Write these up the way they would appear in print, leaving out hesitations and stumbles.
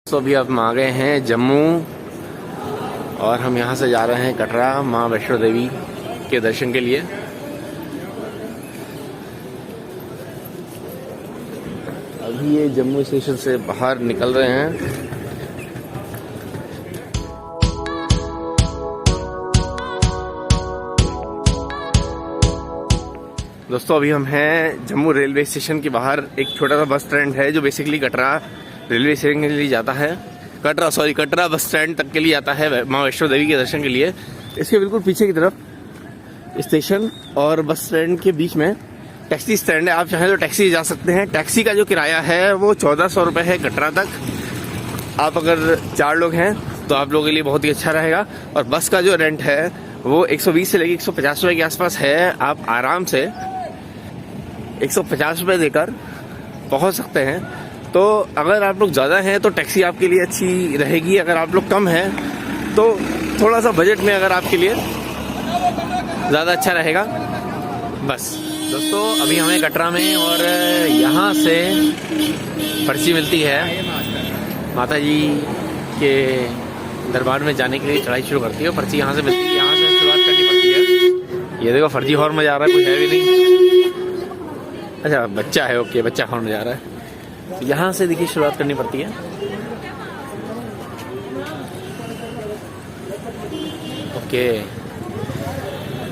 तो अभी हम आ गए हैं जम्मू और हम यहाँ से जा रहे हैं कटरा माँ वैष्णो देवी के दर्शन के लिए। अभी ये जम्मू स्टेशन से बाहर निकल रहे हैं। दोस्तों अभी हम हैं जम्मू रेलवे स्टेशन के बाहर। एक छोटा सा बस स्टैंड है जो बेसिकली कटरा रेलवे स्टेशन के लिए जाता है। कटरा बस स्टैंड तक के लिए आता है माँ वैष्णो देवी के दर्शन के लिए। इसके बिल्कुल पीछे की तरफ स्टेशन और बस स्टैंड के बीच में टैक्सी स्टैंड है। आप चाहें तो टैक्सी जा सकते हैं। टैक्सी का जो किराया है वो 1400 रुपये है कटरा तक। आप अगर 4 लोग हैं तो आप लोगों के लिए बहुत ही अच्छा रहेगा। और बस का जो रेंट है वो 120 से लेकर 150 रुपये के आसपास है। आप आराम से 150 रुपये देकर पहुंच सकते हैं। तो अगर आप लोग ज़्यादा हैं तो टैक्सी आपके लिए अच्छी रहेगी। अगर आप लोग कम हैं तो थोड़ा सा बजट में अगर आपके लिए ज़्यादा अच्छा रहेगा। बस दोस्तों अभी हमें कटरा में और यहाँ से पर्ची मिलती है माता जी के दरबार में जाने के लिए चढ़ाई शुरू करती है। पर्ची यहाँ से मिलती है, यहाँ से शुरुआत करनी पड़ती है। ये देखो फर्जी हॉर्न में जा रहा है, कुछ है भी नहीं। अच्छा बच्चा है, ओके बच्चा हॉर्न में जा रहा है। तो यहाँ से देखिए शुरुआत करनी पड़ती है। ओके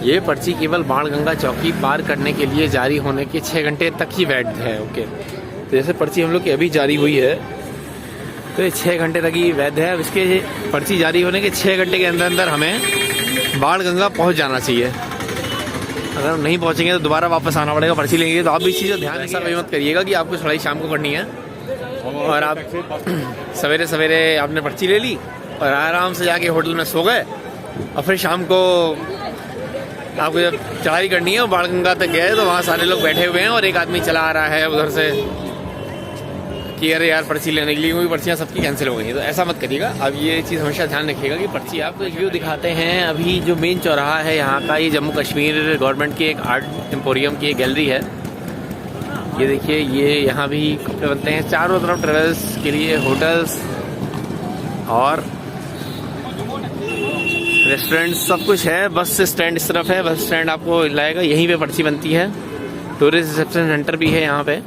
ये पर्ची केवल बाणगंगा चौकी पार करने के लिए जारी होने के 6 घंटे तक ही वैध है। ओके तो जैसे पर्ची हम लोग की अभी जारी हुई है तो ये 6 घंटे तक ही वैध है। अब इसके पर्ची जारी होने के 6 घंटे के अंदर अंदर हमें बाणगंगा पहुंच जाना चाहिए। अगर हम नहीं पहुंचेंगे तो दोबारा वापस आना पड़ेगा पर्ची लेंगे। तो आप भी इस चीज़ का ध्यान ऐसा मत करिएगा कि आपको चढ़ाई शाम को करनी है और आप सवेरे सवेरे आपने पर्ची ले ली और आराम से जाके होटल में सो गए और फिर शाम को आपको जब चढ़ाई करनी है और बाणगंगा तक गए तो वहाँ सारे लोग बैठे हुए हैं और एक आदमी चला आ रहा है उधर से कि अरे यार पर्ची लेने के लिए, क्योंकि पर्चियाँ सबकी कैंसिल हो गई हैं। तो ऐसा मत करिएगा। अब ये चीज़ हमेशा ध्यान रखिएगा कि पर्ची आपको एक व्यू दिखाते हैं। अभी जो मेन चौराहा है यहाँ का, ये जम्मू कश्मीर गवर्नमेंट की एक आर्ट एम्पोरियम की एक गैलरी है। ये देखिए ये यहाँ भी कपड़े बनते हैं। चारों तरफ ट्रेवल्स के लिए होटल्स और रेस्टोरेंट सब कुछ है। बस स्टैंड इस तरफ है, बस स्टैंड आपको लाएगा, यहीं पे पर्ची बनती है। टूरिस्ट रिसेप्शन सेंटर भी है यहाँ पे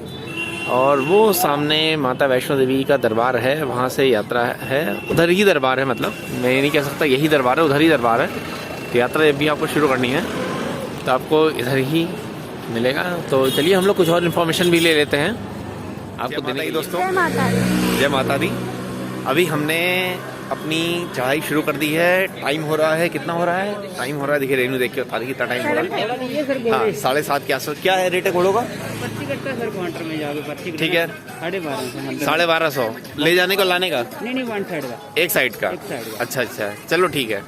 और वो सामने माता वैष्णो देवी का दरबार है, वहाँ से यात्रा है। उधर ही दरबार है, मतलब मैं ये नहीं कह सकता यही दरबार है, उधर ही दरबार है। तो यात्रा जब भी आपको शुरू करनी है तो आपको इधर ही मिलेगा। तो चलिए हम लोग कुछ और इन्फॉर्मेशन भी ले लेते हैं आपको देने की। दोस्तों जय माता दी। अभी हमने अपनी चढ़ाई शुरू कर दी है। टाइम हो रहा है, कितना हो रहा है? टाइम हो रहा है, देखिए रेनू देख के बता दी कितना टाइम हो रहा है। हाँ 7:30 के आसपास। क्या है रेट है घोड़ों का? ठीक है 1250 ले जाने को लाने का? नहीं एक साइड का। अच्छा अच्छा चलो ठीक है।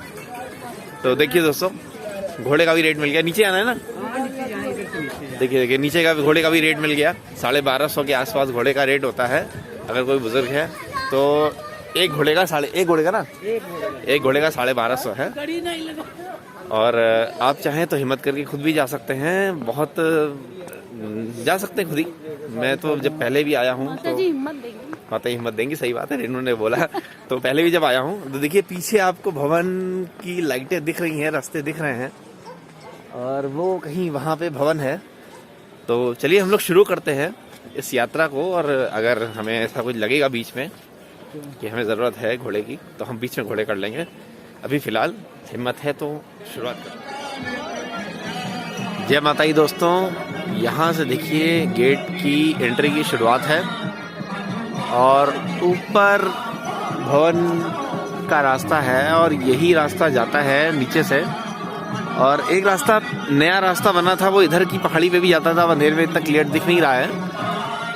तो देखिए दोस्तों घोड़े का भी रेट मिल गया। नीचे आना है ना, देखिए नीचे का घोड़े का भी रेट मिल गया। 1250 के आसपास घोड़े का रेट होता है। अगर कोई बुजुर्ग है तो एक घोड़े का 1250 है। और आप चाहें तो हिम्मत करके खुद भी जा सकते हैं। बहुत जा सकते हैं खुद ही। मैं तो जब पहले भी आया हूँ तो माता जी हिम्मत देंगी, सही बात है, रेनू ने बोला। तो पहले भी जब आया हूँ तो देखिए पीछे आपको भवन की लाइटें दिख रही हैं, रास्ते दिख रहे हैं और वो कहीं वहाँ पे भवन है। तो चलिए हम लोग शुरू करते हैं इस यात्रा को। और अगर हमें ऐसा कुछ लगेगा बीच में कि हमें ज़रूरत है घोड़े की तो हम बीच में घोड़े कर लेंगे। अभी फ़िलहाल हिम्मत है तो शुरुआत करें। जय माता दी दोस्तों। यहाँ से देखिए गेट की एंट्री की शुरुआत है और ऊपर भवन का रास्ता है और यही रास्ता जाता है नीचे से। और एक रास्ता नया रास्ता बना था वो इधर की पहाड़ी पे भी जाता था, अंधेरे में इतना क्लियर दिख नहीं रहा है।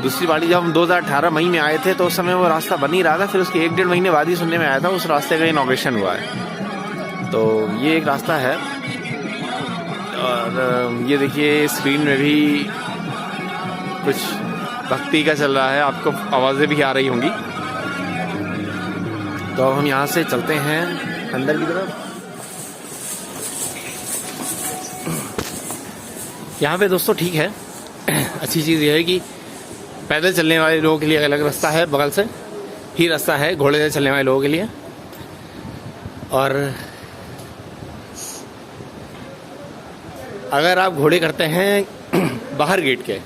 दूसरी बारी जब हम 2018 मई में आए थे तो उस समय वो रास्ता बन ही रहा था। फिर उसके 1-1.5 महीने बाद ही सुनने में आया था उस रास्ते का इनॉग्रेशन हुआ है। तो ये एक रास्ता है। और ये देखिए स्क्रीन में भी कुछ भक्ति का चल रहा है, आपको आवाज़ें भी आ रही होंगी। तो अब हम यहाँ से चलते हैं अंदर की तरफ। यहाँ पे दोस्तों ठीक है, अच्छी चीज़ यह है कि पैदल चलने वाले लोगों के लिए अलग रास्ता है बगल से, ही रास्ता है घोड़े से चलने वाले लोगों के लिए। और अगर आप घोड़े करते हैं बाहर गेट के,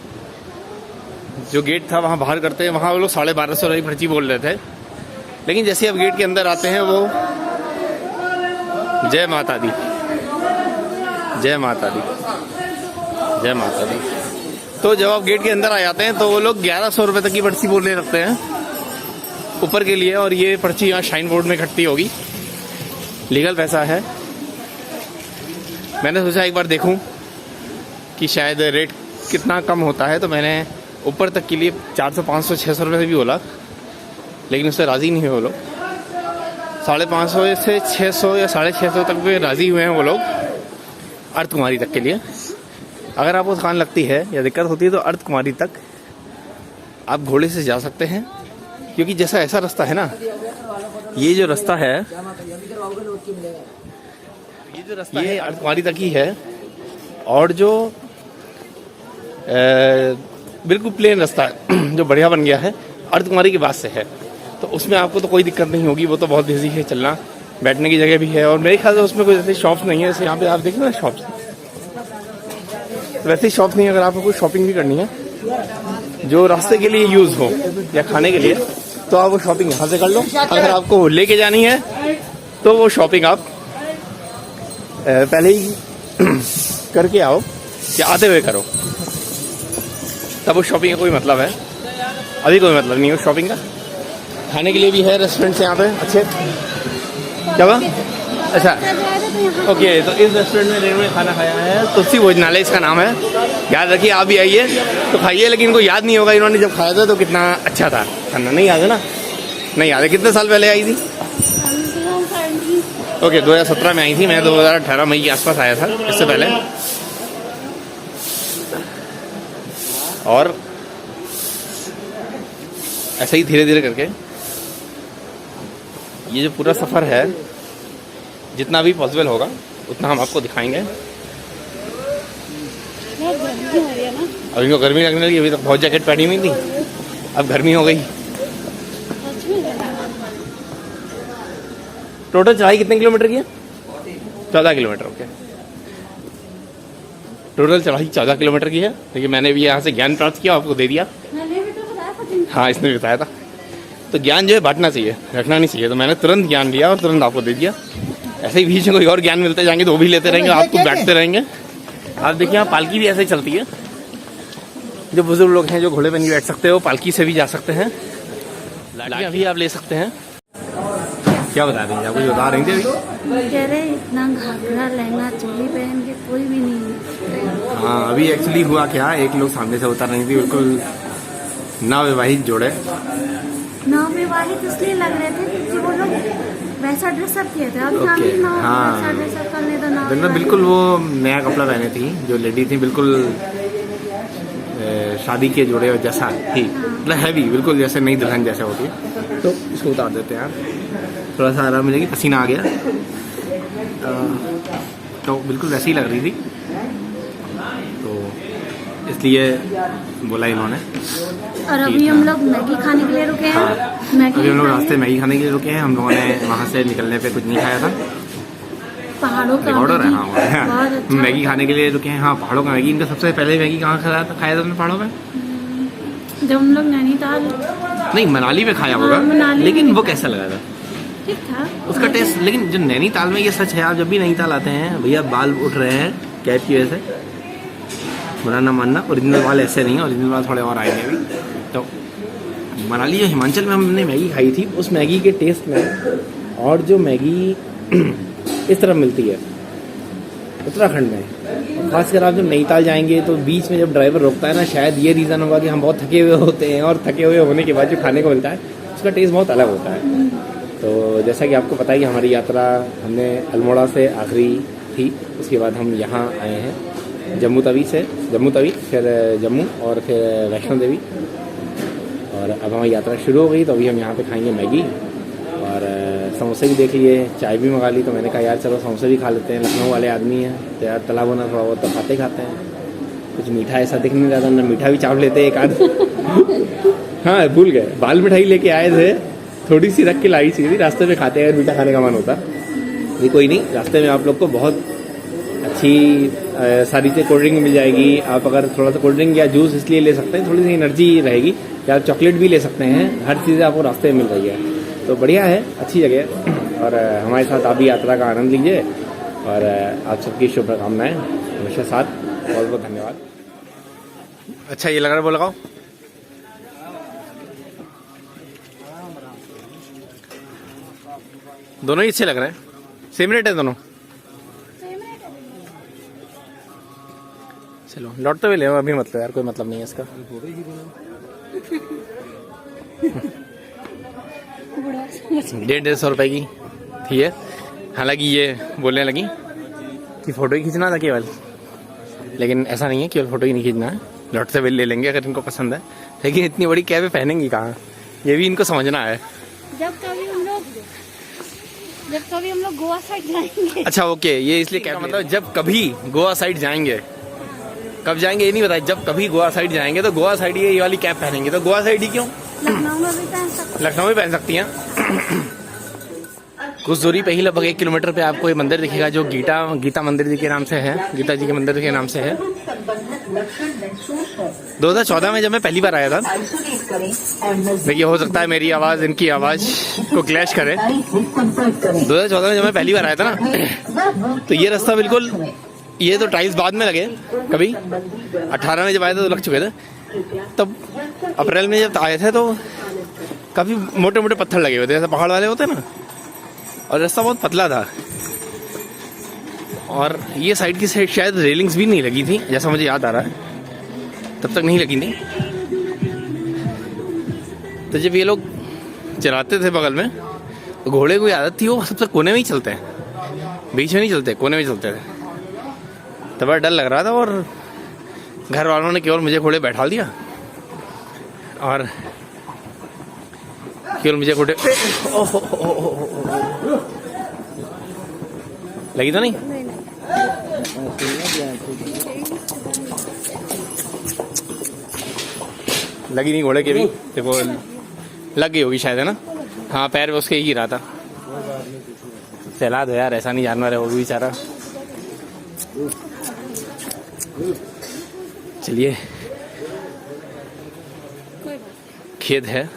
जो गेट था वहाँ बाहर करते हैं, वहाँ वो लोग 1250 वाली पर्ची बोल रहे थे, लेकिन जैसे आप गेट के अंदर आते हैं वो जय माता दी, जय माता दी, जय माता दी। तो जब आप गेट के अंदर आ जाते हैं तो वो लोग 1100 रुपये तक की पर्ची बोलने लगते हैं ऊपर के लिए, और ये पर्ची यहाँ शाइन बोर्ड में इकट्ठी होगी, लीगल पैसा है। मैंने सोचा एक बार देखूं कि शायद रेट कितना कम होता है, तो मैंने ऊपर तक के लिए 400, 500, 600 रुपये से भी बोला, लेकिन उससे राज़ी नहीं हुए वो लोग। 550 से 600 या 650 तक भी राज़ी हुए हैं वो लोग अर्धकुमारी तक के लिए। अगर आपको थकान लगती है या दिक्कत होती है तो अर्धकुमारी तक आप घोड़े से जा सकते हैं, क्योंकि जैसा ऐसा रास्ता है ना, ये जो रास्ता है, ये अर्धकुमारी तक ही है, और जो बिल्कुल प्लेन रास्ता है जो बढ़िया बन गया है अर्धकुमारी के बाद से है, तो उसमें आपको तो कोई दिक्कत नहीं होगी। वो तो बहुत ईजी है चलना, बैठने की जगह भी है, और मेरे ख्याल से उसमें कोई ऐसी शॉप्स नहीं है। जैसे यहाँ पे आप देखें ना शॉप्स, वैसे ही शॉप्स नहीं है। अगर आपको कोई शॉपिंग भी करनी है जो रास्ते के लिए यूज़ हो या खाने के लिए, तो आप वो शॉपिंग यहाँ से कर लो। अगर आपको लेके जानी है तो वो शॉपिंग आप पहले ही करके आओ या आते हुए करो, तब उस शॉपिंग का कोई मतलब है। अभी कोई मतलब नहीं है उस शॉपिंग का। खाने के लिए भी है रेस्टोरेंट्स यहाँ पे अच्छे। क्या हुआ? अच्छा, ओके। तो इस रेस्टोरेंट में रेनू ने खाना खाया है, तुलसी भोजनालय इसका नाम है। याद रखिए, आप भी आइए तो खाइए, लेकिन इनको याद नहीं होगा इन्होंने जब खाया था तो कितना अच्छा था खाना। नहीं याद है ना? नहीं याद है। कितने साल पहले आई थी? ओके, 2017 में आई थी। मैं 2018 मई के आसपास आया था, इससे पहले। और ऐसे ही धीरे धीरे करके ये जो पूरा सफ़र है, जितना भी पॉसिबल होगा उतना हम आपको दिखाएंगे। अब इनको गर्मी लगने लगी, अभी तक बहुत जैकेट पहनी हुई थी, अब गर्मी हो गई। टोटल चढ़ाई कितने किलोमीटर की है? 14 किलोमीटर। ओके, टोटल चढ़ाई 14 किलोमीटर की है। लेकिन मैंने भी यहाँ से ज्ञान प्राप्त किया, आपको दे दिया। हाँ, इसने भी बताया था। तो ज्ञान जो है बांटना चाहिए, रखना नहीं चाहिए। तो मैंने तुरंत ज्ञान लिया और तुरंत आपको दे दिया। ऐसे ही बीच में कोई और ज्ञान मिलते जाएंगे तो वो भी लेते रहेंगे, आपको बैठते रहेंगे। आप देखिए, यहाँ पालकी भी ऐसे ही चलती है। जो बुजुर्ग लोग हैं जो घोड़े पर नहीं बैठ सकते, वो पालकी से भी जा सकते हैं। लाठियाँ भी आप ले सकते हैं। क्या बता रही हैं? आप कुछ बता रही थी अभी? कह रहे इतना घाघरा लहंगा चोली पहन के कोई भी नहीं। हाँ, अभी एक्चुअली हुआ क्या, एक लोग सामने से उतर रही थी, बिल्कुल नवविवाहित जोड़े। नवविवाहित इसलिए लग रहे थे क्योंकि वो लोग वैसा ड्रेसअप किए थे। अभी हाँ, ड्रेसअप करने तो बिल्कुल वो नया कपड़ा पहने थी जो लेडी थी, बिल्कुल शादी के जोड़े जैसा थी, मतलब हैवी, बिल्कुल जैसे नई दुल्हन जैसे होती है। तो इसको उतार देते हैं यार, थोड़ा सा आराम मिलेगी। पसीना आ गया तो बिल्कुल वैसी ही लग रही थी, तो इसलिए बोला इन्होंने। और अभी हम लोग मैगी खाने के लिए रुके हैं। हाँ, अभी हम लोग रास्ते मैगी खाने के लिए रुके हैं। हम लोगों ने वहाँ से निकलने पे कुछ नहीं खाया था। पहाड़ों का ऑर्डर है। हाँ, बहुत अच्छा। मैगी खाने के लिए रुके हैं। हाँ, पहाड़ों का मैगी। इनका सबसे पहले मैगी कहाँ खाया था तुमने पहाड़ों में? जब हम लोग नैनीताल, नहीं, मनाली में खाया होगा। लेकिन वो कैसा लगा था? ठीक था उसका टेस्ट। लेकिन जो नैनीताल में, ये सच है, आप जब भी नैनीताल आते हैं भैया, बाल उठ रहे हैं कैप की वजह से, बुरा ना मानना। ओरिजिनल बाल ऐसे नहीं है, ओरिजिनल बाल थोड़े और आएंगे अभी। तो मनाली जो हिमाचल में हमने मैगी खाई थी, उस मैगी के टेस्ट में और जो मैगी इस तरफ मिलती है उत्तराखंड में, खासकर आप जब नैनीताल जाएंगे तो बीच में जब ड्राइवर रोकता है ना, शायद ये रीज़न होगा कि हम बहुत थके हुए होते हैं, और थके हुए होने के बाद जो खाने को मिलता है उसका टेस्ट बहुत अलग होता है। तो जैसा कि आपको पता ही, हमारी यात्रा हमने अल्मोड़ा से आखिरी थी, उसके बाद हम यहाँ आए हैं जम्मू तवी, फिर जम्मू और फिर वैष्णो देवी, और अब हमारी यात्रा शुरू हो गई। तो अभी हम यहाँ पे खाएंगे मैगी, और समोसे भी देख लिए, चाय भी मंगा ली। तो मैंने कहा यार चलो समोसे भी खा लेते हैं, लखनऊ वाले आदमी हैं तो यार तला भुना थोड़ा बहुत तो खाते हैं। कुछ मीठा ऐसा दिख नहीं रहा था, ना मीठा भी चाप लेते एक आध। हाँ, भूल गए, बाल मिठाई लेके आए थे, थोड़ी सी रख के लाई चाहिए थी, रास्ते में खाते हैं, मीठा खाने का मन होता। ये कोई नहीं, रास्ते में आप लोग को बहुत अच्छी सारी चीज़ कोल्ड ड्रिंक मिल जाएगी। आप अगर थोड़ा सा कोल्ड ड्रिंक या जूस इसलिए ले सकते हैं, थोड़ी सी एनर्जी रहेगी, या चॉकलेट भी ले सकते हैं। हर चीज़ आपको रास्ते में मिल रही है, तो बढ़िया है, अच्छी जगह है। और हमारे साथ आप भी यात्रा का आनंद लीजिए, और आप सबकी शुभकामनाएं हमेशा साथ। बहुत बहुत धन्यवाद। अच्छा, ये लग रहा है, वो लगाओ। दोनों ही अच्छे लग रहे हैं, सेम रेट है दोनों। चलो लौटते हुए ले, अभी मतलब यार कोई मतलब नहीं है इसका। 150 रुपए की थी है। हालांकि ये बोलने लगी कि फोटो ही खींचना था केवल, लेकिन ऐसा नहीं है, केवल फोटो ही नहीं खींचना है, लौटते हुए ले लेंगे अगर इनको पसंद है। लेकिन इतनी बड़ी कैब पहनेंगी कहाँ, ये भी इनको समझना है। जब कभी हम लोग गोवा साइड जाएंगे। अच्छा ओके, ये इसलिए क्या मतलब, जब कभी गोवा साइड जाएंगे, कब जाएंगे ये नहीं बताया, जब कभी गोवा साइड जाएंगे तो गोवा साइड ये वाली कैप पहनेंगे। तो गोवा साइड ही क्यों, लखनऊ में भी पहन सकते, लखनऊ में पहन सकती हैं। कुछ दूरी पे ही लगभग 1 किलोमीटर पे आपको ये मंदिर दिखेगा, जो गीता मंदिर जी के नाम से है, गीता जी के मंदिर के नाम से है। 2014 में जब मैं पहली बार आया था, देखिए हो सकता है मेरी आवाज इनकी आवाज को क्लैश करे। 2014 में जब मैं पहली बार आया था ना, तो ये रास्ता बिल्कुल, ये तो टाइल्स बाद में लगे, कभी 18 में जब आए थे तो लग चुके थे। तब अप्रैल में जब आए थे तो काफी मोटे मोटे पत्थर लगे हुए थे, जैसे पहाड़ वाले होते हैं ना, और रास्ता बहुत पतला था। और ये साइड की साइड शायद रेलिंग्स भी नहीं लगी थी, जैसा मुझे याद आ रहा है, तब तक नहीं लगी थी। तो जब ये लोग चलाते थे बगल में, तो घोड़े को आदत थी वो सबसे कोने में ही चलते हैं, बीच में नहीं चलते, कोने में चलते थे। तब बड़ा डर लग रहा था, और घर वालों ने केवल मुझे घोड़े बैठा दिया, और केवल मुझे घोड़े लगी तो नहीं। लगी नहीं घोड़े के भी, देखो लग गई होगी शायद, है ना। हाँ, पैर में उसके ही गिरा था। सहला दो यार, ऐसा नहीं जानवर है वो भी बेचारा। चलिए, खेद है।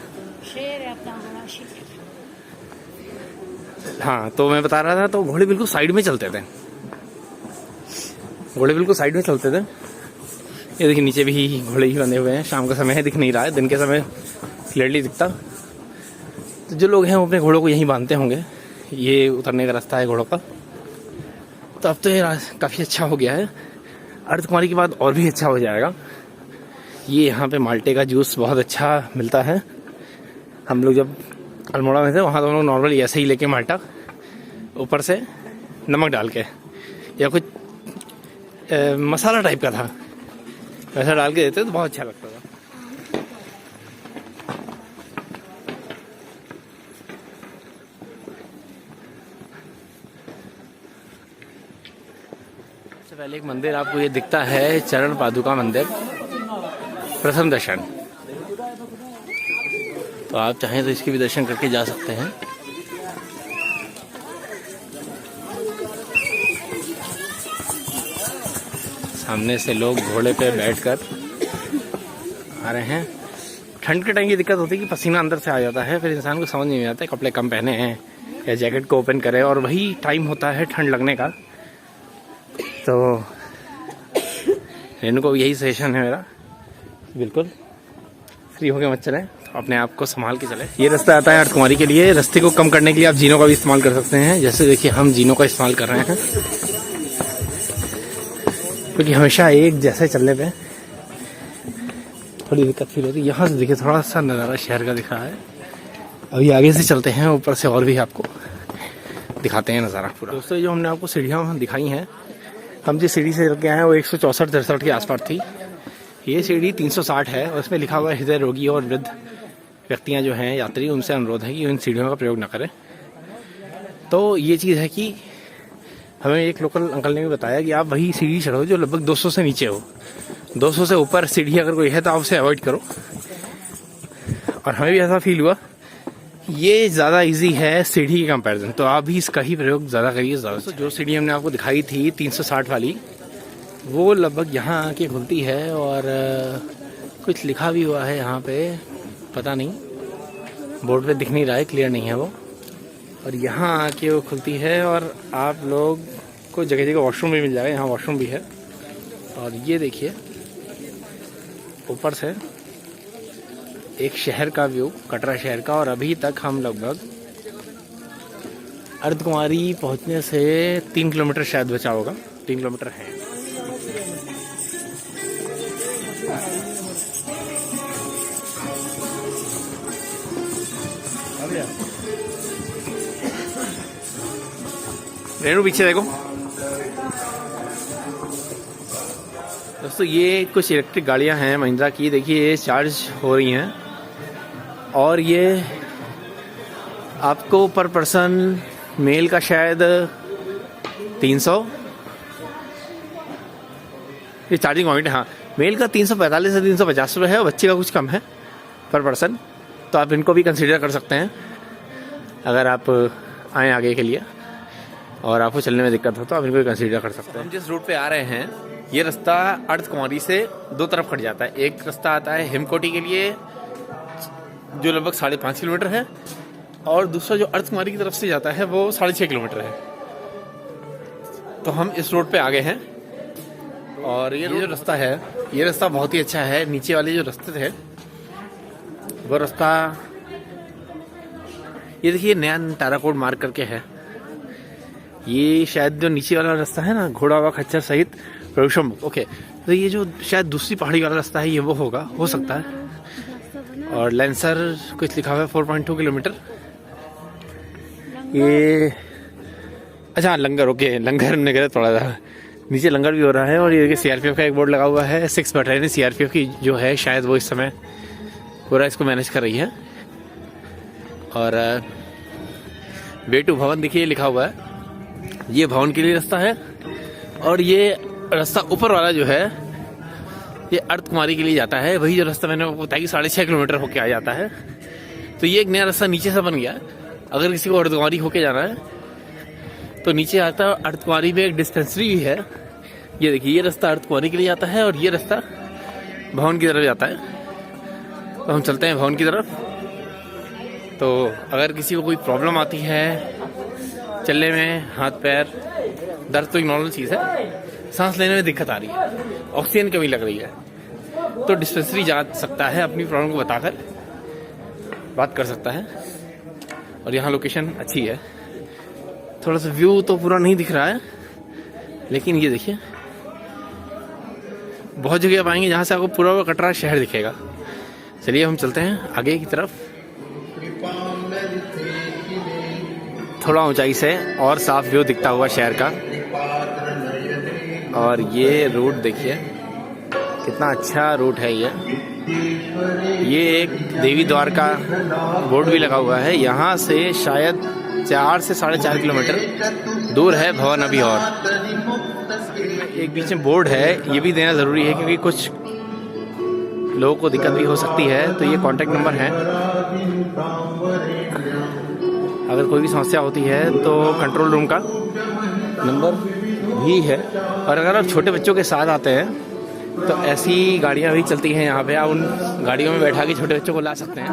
हाँ, तो मैं बता रहा था, तो घोड़े बिल्कुल साइड में चलते थे, घोड़े बिल्कुल साइड में चलते थे। ये देखिए नीचे भी घोड़े ही बंधे हुए हैं। शाम का समय है, दिख नहीं रहा है, दिन के समय क्लियरली दिखता। तो जो लोग हैं वो अपने घोड़ों को यहीं बांधते होंगे। ये उतरने का रास्ता है घोड़ों का। तो अब तो ये काफ़ी अच्छा हो गया है, अर्धकुमारी के बाद और भी अच्छा हो जाएगा। ये यहाँ पे माल्टे का जूस बहुत अच्छा मिलता है। हम लोग जब अल्मोड़ा में थे वहाँ तो हम लोग नॉर्मली ऐसे ही लेके माल्टा, ऊपर से नमक डाल के या कुछ मसाला टाइप का था, वैसा डाल के देते तो बहुत अच्छा लगता था। सबसे पहले एक मंदिर आपको ये दिखता है, चरण पादुका मंदिर, प्रथम दर्शन। तो आप चाहें तो इसके भी दर्शन करके जा सकते हैं। सामने से लोग घोड़े पे बैठकर आ रहे हैं। ठंड के टाइम की दिक्कत होती है कि पसीना अंदर से आ जाता है, फिर इंसान को समझ नहीं आता कपड़े कम पहने हैं या जैकेट को ओपन करे, और वही टाइम होता है ठंड लगने का। तो रेनू को यही सजेशन है मेरा, बिल्कुल फ्री होके मत चलें, अपने आप को संभाल के चले। ये रास्ता आता है अर्धकुमारी के लिए। रास्ते को कम करने के लिए आप जीनों का भी इस्तेमाल कर सकते हैं, जैसे देखिए हम जीनों का इस्तेमाल कर रहे हैं, क्योंकि हमेशा एक जैसे चलने पे थोड़ी दिक्कत फील होती है। यहाँ से देखिए थोड़ा सा नज़ारा शहर का दिख रहा है। अभी आगे से चलते हैं, ऊपर से और भी आपको दिखाते हैं नज़ारा पूरा। दोस्तों, जो हमने आपको सीढ़ियाँ दिखाई हैं, हम जिस सीढ़ी से लगे आए हैं वो 164-63 के आसपास थी। ये सीढ़ी 360 है, और उसमें लिखा हुआ है हृदय रोगी और वृद्ध व्यक्तियाँ जो हैं यात्री, उनसे अनुरोध है कि इन सीढ़ियों का प्रयोग न करें। तो ये चीज़ है कि हमें एक लोकल अंकल ने भी बताया कि आप वही सीढ़ी चढ़ो जो लगभग 200 से नीचे हो। 200 से ऊपर सीढ़ी अगर कोई है तो आप उसे अवॉइड करो। और हमें भी ऐसा फील हुआ ये ज़्यादा इजी है सीढ़ी के कंपैरिजन, तो आप भी इसका ही प्रयोग ज़्यादा करिए। ज़्यादा तो जो सीढ़ी हमने आपको दिखाई थी 360 वाली, वो लगभग यहाँ आके खुलती है और कुछ लिखा भी हुआ है यहाँ पे, पता नहीं, बोर्ड पे दिख नहीं रहा है, क्लियर नहीं है वो। और यहाँ आके वो खुलती है और आप लोग को जगह जगह वॉशरूम भी मिल जाएगा, यहाँ वॉशरूम भी है। और ये देखिए ऊपर से एक शहर का व्यू, कटरा शहर का। और अभी तक हम लगभग अर्धकुमारी पहुँचने से 3 किलोमीटर शायद बचा होगा, 3 किलोमीटर है। रेणु पीछे देखो दोस्तों, ये कुछ इलेक्ट्रिक गाड़ियां हैं महिंद्रा की, देखिए ये चार्ज हो रही हैं। और ये आपको पर पर्सन मेल का शायद 300, ये चार्जिंग पॉइंट, हाँ मेल का 345 से 350 रुपये है और बच्चे का कुछ कम है पर पर्सन। तो आप इनको भी कंसीडर कर सकते हैं अगर आप आएँ आगे के लिए और आपको चलने में दिक्कत हो तो आप इनको भी कंसीडर कर सकते हैं। हम जिस रूट पे आ रहे हैं ये रास्ता अर्धकुमारी से 2 तरफ कट जाता है। एक रास्ता आता है हिमकोटी के लिए जो लगभग 5.5 किलोमीटर है, और दूसरा जो अर्धकुमारी की तरफ से जाता है वो 6.5 किलोमीटर है। तो हम इस रोड पे आ गए हैं और ये जो रास्ता है ये रास्ता बहुत ही अच्छा है। नीचे वाले जो रास्ते थे वो रास्ता ये देखिए नया तारा कोड मार्क करके है। ये शायद जो नीचे वाला रास्ता है ना, घोड़ा व खच्चर सहित प्रदूषण मुक्त, ओके, तो ये जो शायद दूसरी पहाड़ी वाला रास्ता है ये वो होगा, हो सकता है। और लेंसर कुछ लिखा हुआ है 4.2 किलोमीटर। ये अच्छा लंगर, ओके लंगर हमने गलत पड़ा था, नीचे लंगर भी हो रहा है। और ये सीआरपीएफ का एक बोर्ड लगा हुआ है, 6 बटालियन सीआरपीएफ की जो है शायद वो इस समय पूरा इसको मैनेज कर रही है। और बेटू भवन देखिए लिखा हुआ है, ये भवन के लिए रास्ता है। और ये रास्ता ऊपर वाला जो है ये अर्धकुमारी के लिए जाता है, वही जो रास्ता मैंने आपको बताया कि 6.5 किलोमीटर होके आ जाता है। तो ये एक नया रास्ता नीचे से बन गया। अगर किसी को अर्धकुमारी होके जाना है तो नीचे आता है, अर्धकुमारी में एक डिस्पेंसरी भी है। ये देखिए ये रास्ता अर्धकुमारी के लिए जाता है और ये रास्ता भवन की तरफ जाता है। तो हम चलते हैं भवन की तरफ। तो अगर किसी को कोई प्रॉब्लम आती है चलने में, हाथ पैर दर्द तो एक नॉर्मल चीज़ है, सांस लेने में दिक्कत आ रही है, ऑक्सीजन कमी लग रही है, तो डिस्पेंसरी जा सकता है, अपनी प्रॉब्लम को बताकर बात कर सकता है। और यहाँ लोकेशन अच्छी है, थोड़ा सा व्यू तो पूरा नहीं दिख रहा है लेकिन ये देखिए बहुत जगह आप आएंगे जहाँ से आपको पूरा कटरा शहर दिखेगा। चलिए हम चलते हैं आगे की तरफ, थोड़ा ऊंचाई से और साफ व्यू दिखता हुआ शहर का। और ये रूट देखिए कितना अच्छा रूट है। ये एक देवी द्वार का बोर्ड भी लगा हुआ है। यहाँ से शायद 4 से 4.5 किलोमीटर दूर है भवन अभी। और एक बीच में बोर्ड है, ये भी देना ज़रूरी है क्योंकि कुछ लोगों को दिक्कत भी हो सकती है। तो ये कॉन्टैक्ट नंबर है, अगर कोई भी समस्या होती है तो कंट्रोल रूम का नंबर भी है। और अगर आप छोटे बच्चों के साथ आते हैं तो ऐसी गाड़ियाँ भी चलती हैं यहाँ पे, आप उन गाड़ियों में बैठा के छोटे बच्चों को ला सकते हैं।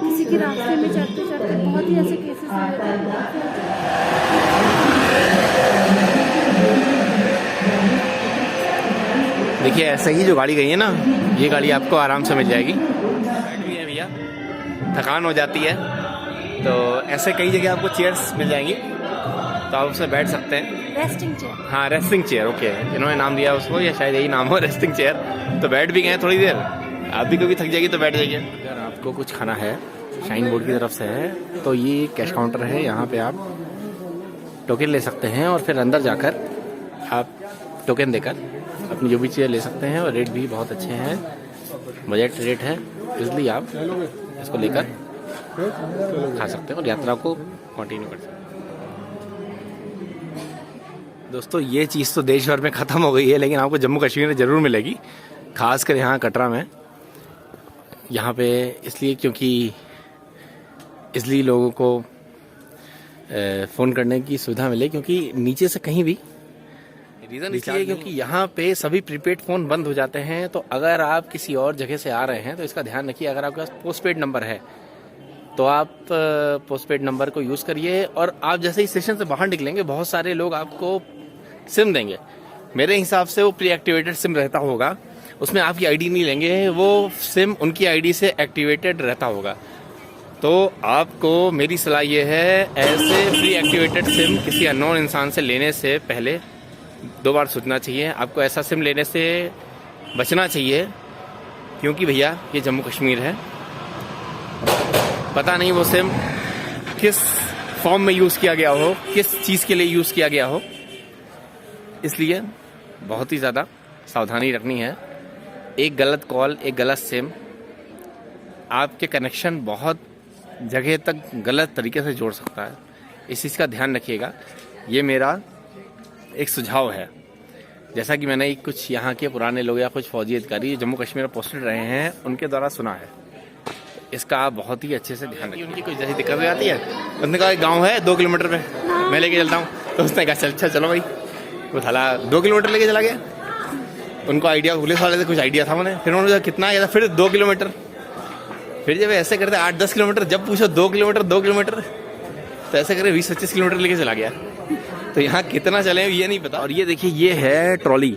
किसी के रास्ते में चढ़ते चढ़ते बहुत ही ऐसे केसेस देखिए ऐसे ही जो गाड़ी गई है ना, ये गाड़ी आपको आराम से मिल जाएगी। बैठ है भैया, थकान हो जाती है तो ऐसे कई जगह आपको चेयर्स मिल जाएंगी, तो आप उसमें बैठ सकते हैं। रेस्टिंग चेयर, हाँ रेस्टिंग चेयर, ओके, इन्होंने नाम दिया उसको या शायद यही नाम हो रेस्टिंग चेयर। तो बैठ भी गए थोड़ी देर, आप भी कभी थक जाएगी तो बैठ जाइए। अगर आपको कुछ खाना है, शाइन बोर्ड की तरफ से है, तो ये कैश काउंटर है, यहाँ पे आप टोकन ले सकते हैं और फिर अंदर जाकर आप टोकन देकर अपनी जो भी चीज़ें ले सकते हैं। और रेट भी बहुत अच्छे हैं, बजट रेट है, इसलिए आप इसको लेकर खा सकते हैं और यात्रा को कंटिन्यू कर सकते हैं। दोस्तों ये चीज़ तो देश भर में ख़त्म हो गई है, लेकिन आपको जम्मू कश्मीर में ज़रूर मिलेगी, खासकर यहाँ कटरा में। यहाँ पे इसलिए क्योंकि इसलिए लोगों को फ़ोन करने की सुविधा मिले, क्योंकि नीचे से कहीं भी रीज़न इसलिए क्योंकि यहाँ पे सभी प्रीपेड फ़ोन बंद हो जाते हैं। तो अगर आप किसी और जगह से आ रहे हैं तो इसका ध्यान रखिए, अगर आपके पास पोस्टपेड नंबर है तो आप पोस्टपेड नंबर को यूज़ करिए। और आप जैसे ही स्टेशन से बाहर निकलेंगे बहुत सारे लोग आपको सिम देंगे। मेरे हिसाब से वो प्री एक्टिवेटेड सिम रहता होगा, उसमें आपकी आईडी नहीं लेंगे, वो सिम उनकी आईडी से एक्टिवेटेड रहता होगा। तो आपको मेरी सलाह ये है, ऐसे प्री एक्टिवेटेड सिम किसी अननोन इंसान से लेने से पहले 2 बार सोचना चाहिए। आपको ऐसा सिम लेने से बचना चाहिए, क्योंकि भैया ये जम्मू कश्मीर है, पता नहीं वो सिम किस फॉर्म में यूज़ किया गया हो, किस चीज़ के लिए यूज़ किया गया हो, इसलिए बहुत ही ज़्यादा सावधानी रखनी है। एक गलत कॉल, एक गलत सिम आपके कनेक्शन बहुत जगह तक गलत तरीके से जोड़ सकता है। इस चीज़ का ध्यान रखिएगा, ये मेरा एक सुझाव है। जैसा कि मैंने कुछ यहाँ के पुराने लोग या कुछ फौजी अधिकारी जम्मू कश्मीर में पोस्टेड रहे हैं उनके द्वारा सुना है, इसका आप बहुत ही अच्छे से ध्यान रखिए। उनकी कोई जैसी दिक्कत हो आती है, उसने कहा गाँव है 2 किलोमीटर पे मैं लेके चलता हूँ, तो उसने कहा अच्छा चलो भाई, वो थाला 2 किलोमीटर लेके चला गया। उनको आइडिया, पुलिस वाले से कुछ आइडिया था उन्हें, फिर उन्होंने कितना आया था, फिर 2 किलोमीटर, फिर जब ऐसे करते 8-10 किलोमीटर, जब पूछो 2 किलोमीटर तो ऐसे करे 20-25 किलोमीटर लेके चला गया। तो यहाँ कितना चले ये नहीं पता। और ये देखिए, ये है ट्रॉली,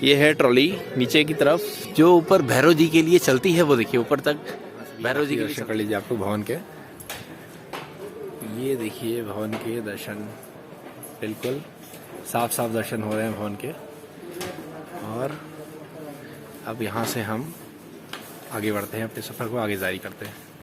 ये है ट्रॉली नीचे की तरफ जो ऊपर भैरव जी के लिए चलती है। वो देखिए ऊपर तक भैरव जी के दर्शन कर लीजिए आपको भवन के। ये देखिए भवन के दर्शन, बिल्कुल साफ साफ दर्शन हो रहे हैं भवन के। और अब यहाँ से हम आगे बढ़ते हैं, अपने सफ़र को आगे जारी करते हैं।